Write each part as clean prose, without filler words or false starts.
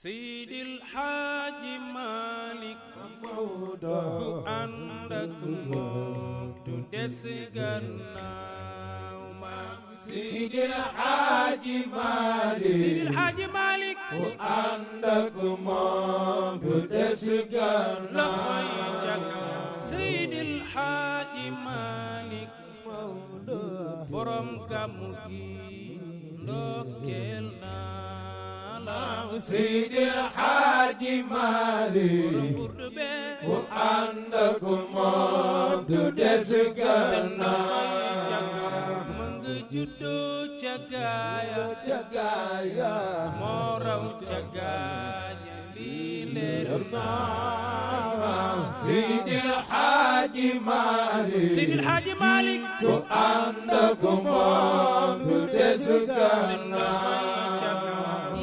Seydil Haaji Malik ku ànd ak moom du des gannaaw ma Seydil Haaji Malik Seydil Haaji Malik ku ànd ak moom du des gannaaw loxoy jaga Seydil Haaji Malik borom gàmmu gi ndokkeel naa la Seydil Haaji Malik ku ànd ak moom du des gannaaw ma nga juddoo ca gaaya moo raw ca gaaya lii leer naa Seydil Haaji Malik Seydil Haaji Malik ku ànd ak moom du des gannaaw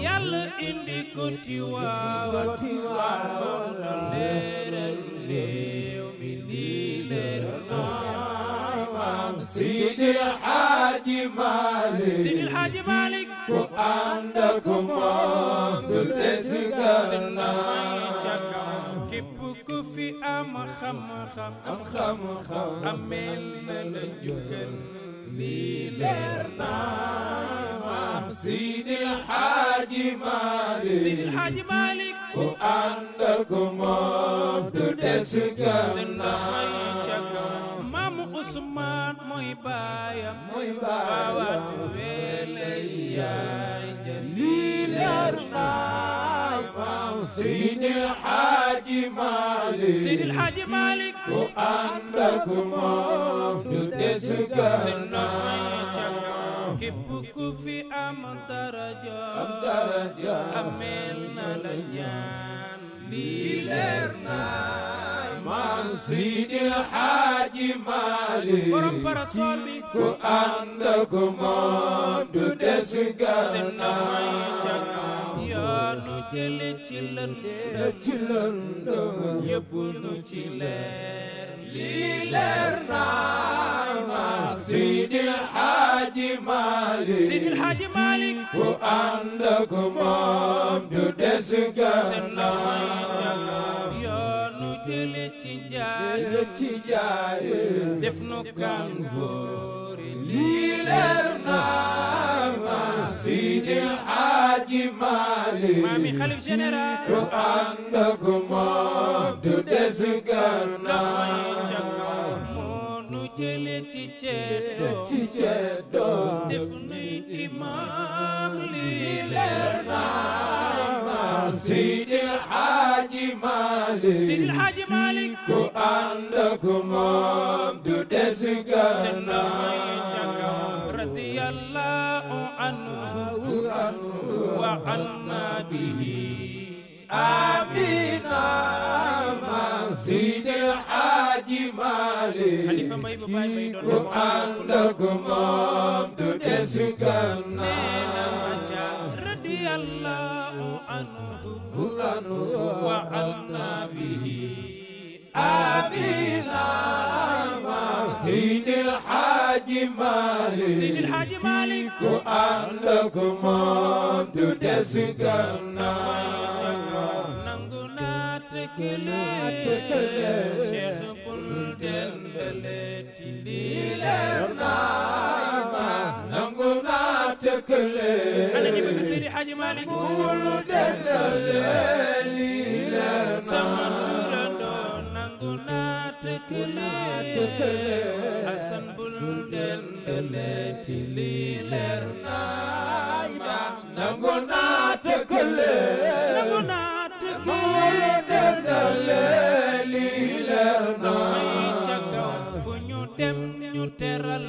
yàlla indi ko Tiwaawan moom la leeral réew mi lii leer naa Seydil Haaji Malik Seydil Haaji Malik ku ànd ak moom du des gannaaw képp ku fi am xam-xam amel na la njukkal lii leer naa Seydil Haaji Malik Seydil Haaji Malik ku ànd ak moom du des gannaaw Maamu Usmaan mooy baayam waawaatu weele yaay ja lii leer naa Seydil Haaji Malik Seydil Haaji Malik ku ànd ak moom du des gannaaw képp ku fi am daraja amel na la ñaan lii leer naa Seydil Haaji Malik borom parasol bi ku ànd ak moom du des gannaaw yaa nu jële ci lëndëm yóbbu nu ci leer lii leer naa Seydil Haaji Malik Seydil Haaji Malik ku ànd ak moom du des gannaaw yaa nu jële ci jaay def nu kanfoori lii leer naa Seydil Haaji Malik Mami Xalif général ku ànd ak moom du des gannaaw moo nu jële ci ceddo def nuy imam lii leer naa Seydil Haaji Malik Seydil Haaji Malik ku ànd ak moom du des gannaaw radiyallahu anhu wa anna bihi amina Seydil Haaji Malik Xalifa Mbay bu baay bay doon ku ànd ak moom du des gannaaw radiyallahu anhu wa anna bihi amina Seydil Haaji Malik Seydil Haaji Malik ku ànd ak moom du des gannaaw nangu naa tëkkale Cheikh bul dendale ti lii leer naa nangu naa tëkkale ana ñi bëgg Seydi Haaji Malik bul dendale lii leer sama turandoo nangu naa tëkkale Asan bul dendale ti lii leer naa nangu naa tëkkale nangu naa tëkkale bul dendale lii leer fu ñu dem ñu teral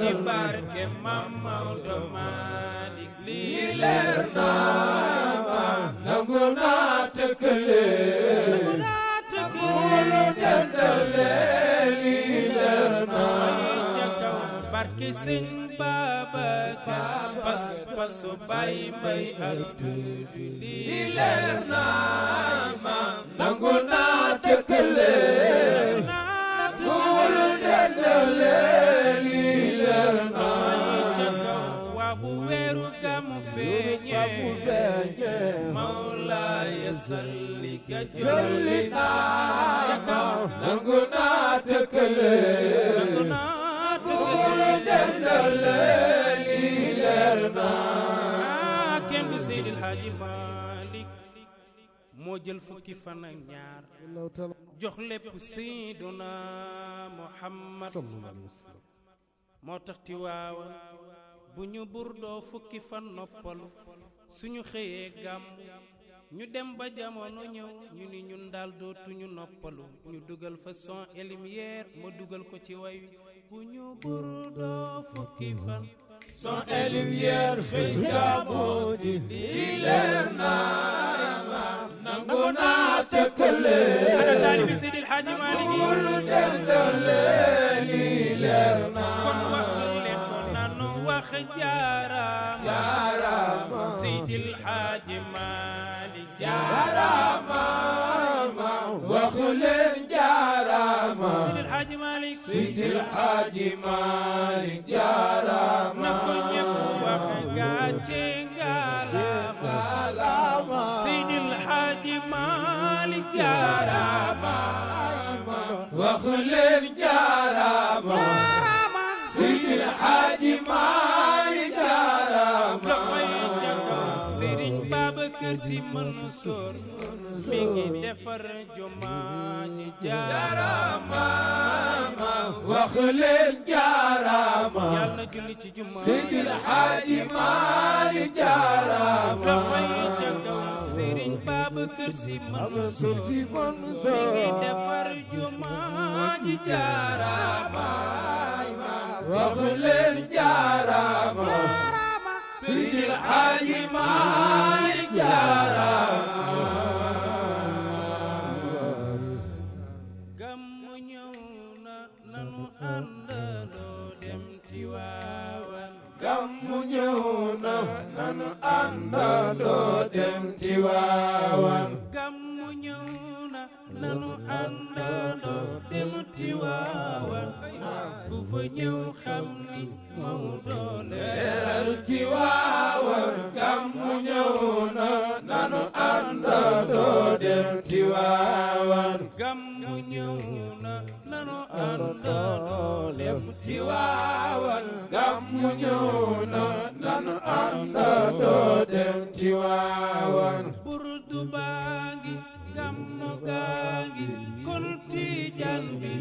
ci barke Mam Maodo Malick lii leer nangu naa tëkkale bul dendale lii leer barke Sëñ Babacar pas pasu bay bay ak dudu lii leer nangu naa tëkkale bul dendale lii leer waa bu weeru gàmmu feeñee salli ka julli naa nangu naa tëkkale nangu naa tëkkale dendale lii leer naa kenn du Seydil Hadji Malick moo jël fukki fan ak ñaar jox lépp Seyduna Muhammad moo tax Tiwaawan bu ñu burdoo fukki fan noppalu suñu xëyee gàmm ñu dem ba jamono ñëw ñu ni ñun daal dootuñu noppalu ñu dugal fa son et lumière ma dugal ko ci way wi bu ñu burdoo fukki fan son et lumière xëy gàmmu ji lii leer naa nangu naa tëkkale ana taalibi Seydil Hadji Malick lu dendale lii leer naa kon wax leen ko nanu wax jaaraama Seydil Hadji Malick jaaraama wax leen jaaraama Seydil Hadji Malick Seydil Hadji Malick jaaraama na ko ñëpp wax gàcce ngalaama Seydil Hadji Malick jaaraama wax leen jaaraama Seydil Hadji Malick jaaraama dafay jàkkaw Serigne Babacar Sy Mansour mi ngi defar jumaa ji jaaraama wax leen jaaraama yàlla na julli ci jumaa Seydil Hadji Malick jaaraama dafay jàkkaw Serigne Babacar Sy Mansour mi ngi defar jumaa ji jaaraama wax leen jaaraama Seydil Hadji Malick jaaraama gàmmu ñëw na nanu àndandoo dem Tiwaawan gàmmu ñëw na nanu àndandoo dem Tiwaawan gàmmu ñëw na nanu àndandoo dem Tiwaawan ku fa ñëw xam ni Maodo leeral Tiwaawan gàmmu ñëw na nanu àndandoo dem Tiwaawan gàmmu ñëw na nanu àndandoo dem Tiwaawan gàmmu ñëw na nanu àndandoo dem Tiwaawan burdu baa ngi gàmmu gaa ngi kon Tijaan bi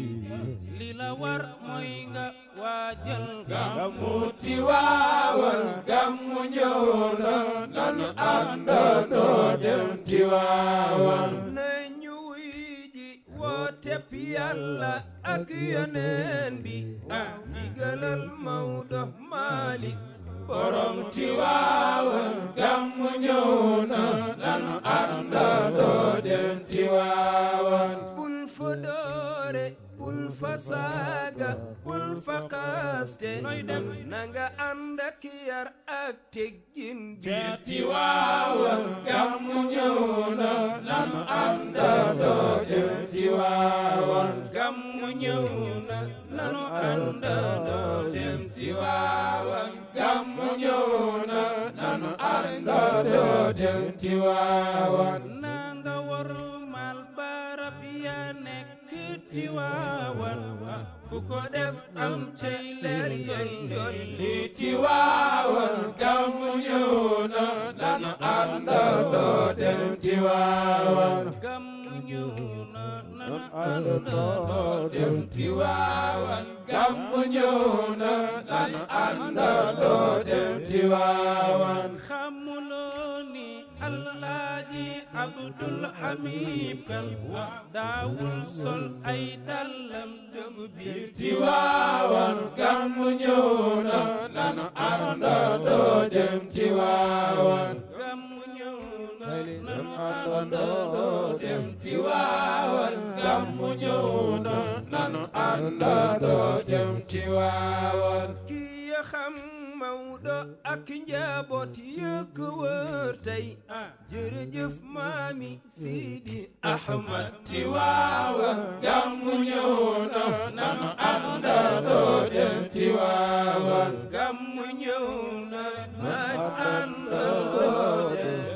li la war mooy nga waajal gàmmu Tiwaawan gàmmu ñëw na nanu àndandoo dem Tiwaawan nañu wuy ji wooteb Yàlla ak Yonent bi ndigalal Maodo Malick borom Tiwaawan gàmmu ñëw na nanu àndandoo dem Tiwaawan bul fa doore bul fa saaga bul fa xaste nooy def nanga ànd ak yar ak teggin biir Tiwaawan gàmmu ñëw na nanu àndandoo dem Tiwaawan gàmmu ñëw na nanu àndandoo dem Tiwaawan gàmmu ñëw na nanu àndandoo dem Tiwaawan nanga wormal barab ya nekk Tiwaawan ku ko def am cay leer yay jolli Tiwaawan gàmmu ñëw na nanu àndandoo dem Tiwaawan gàmmu ñëw na nanu àndandoo dem Tiwaawan gàmmu ñëw na nanu àndandoo dem Tiwaawan xamuloo ni Alaaji Abdul Hamid Kan daawul sol ay dàllam dugg biir Tiwaawan gàmmu ñëw na nanu àndandoo dem Tiwaawan gàmmu ñëw na nanu àndandoo dem Tiwaawan gàmmu ñëw na nanu àndandoo dem Tiwaawan kii ya xam Maodo ak njaboot yëkk wër tey jërëjëf maami Sidi Ahmad Tiwaawan gàmmu ñëw na nanu àndandoo dem Tiwaawan gàmmu ñëw na nanu àndandoo dem